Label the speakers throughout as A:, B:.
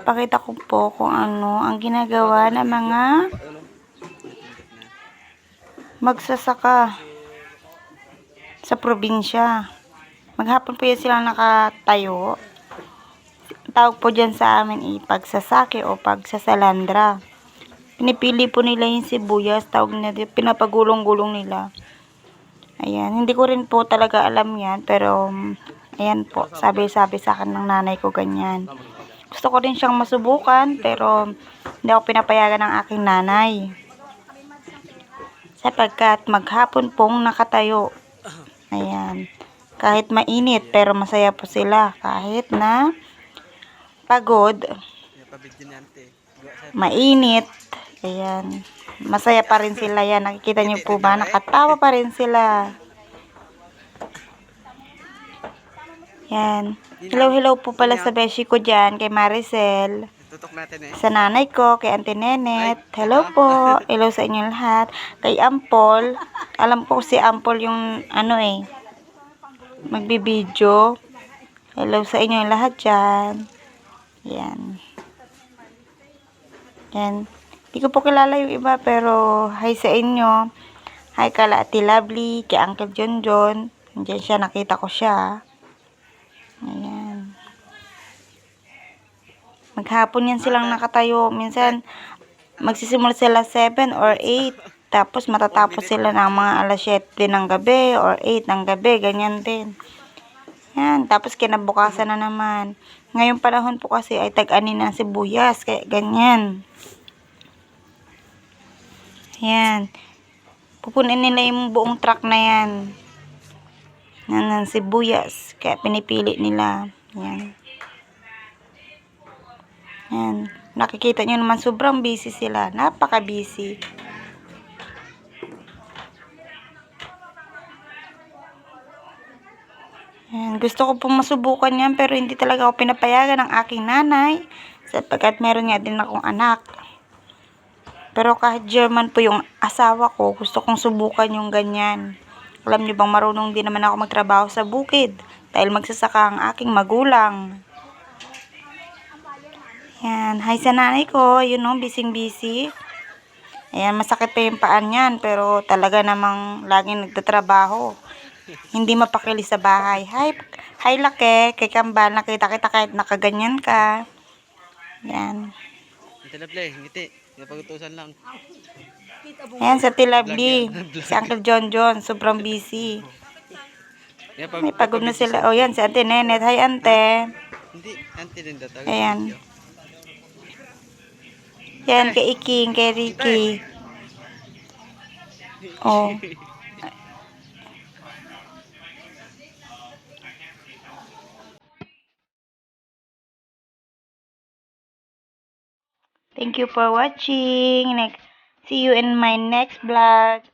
A: ipapakita ko po kung ano ang ginagawa ng mga magsasaka sa probinsya. Maghapon po yan silang nakatayo. Tawag po dyan sa amin pagsasaki o pagsasalandra. Pinipili po nila yung sibuyas, tawag na pinapagulong-gulong nila. Ayan, hindi ko rin po talaga alam yan, pero ayan po, sabi-sabi sa akin ng nanay ko ganyan. Gusto ko rin siyang masubukan, pero hindi ako pinapayagan ng aking nanay. Sapagkat maghapon pong nakatayo. Ayan, kahit mainit, pero masaya po sila. Kahit na pagod, mainit, ayan, masaya pa rin sila yan. Nakikita niyo po ba? Nakatawa pa rin sila. Yan. Hello po pala sa beshi ko dyan, kay Maricel. Sa nanay ko, kay Auntie Nenet. Hello po. Hello sa inyo lahat. Kay Ampol. Alam ko si Ampol yung magbibideo. Hello sa inyo lahat dyan. Yan. Yan. Hindi ko po kilala yung iba, pero hi sa inyo. Hi kala Ate Lovely, kay Uncle John. Nandiyan siya, nakita ko siya. Ayan. Maghapon yan silang nakatayo. Minsan, magsisimula sila 7 or 8. Tapos, matatapos sila ng mga alas 7 ng gabi or 8 ng gabi. Ganyan din. Yan. Tapos, kinabukasan na naman. Ngayong panahon po kasi ay tag-ani ng sibuyas. Kaya, ganyan. Yan. Pupunin nila yung buong truck na yan. Ng sibuyas. Kaya pinipili nila. Yan. Yan. Nakikita nyo naman sobrang busy sila. Napaka-busy. Yan. Gusto ko pong masubukan yan pero hindi talaga ako pinapayagan ng aking nanay. Sapagkat meron nga din akong anak. Pero kahit German po yung asawa ko, gusto kong subukan yung ganyan. Alam nyo bang marunong din naman ako magtrabaho sa bukid dahil magsasaka ang aking magulang. Yan, hi sa nanay ko, yun o, busy. Ayan, masakit pa yung paan yan, pero talaga namang laging nagtatrabaho. Hindi mapakili sa bahay. Hi laki, kay Kambal, nakita kita kahit nakaganyan ka. Yan.
B: Ngiti, pagutusan lang.
A: Ayan, sa Tilabli, si Uncle John, sobrang busy. May pagod na sila. O yan, si Auntie Nenet. Hi, Ante.
B: Hindi, Auntie din dito.
A: Ayan. Yan, kay Iking, kay Ricky. Oh. Thank you for watching. See you in my next vlog.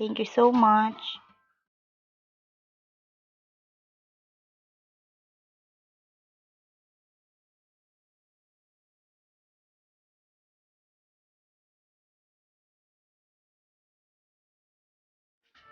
A: Thank you so much.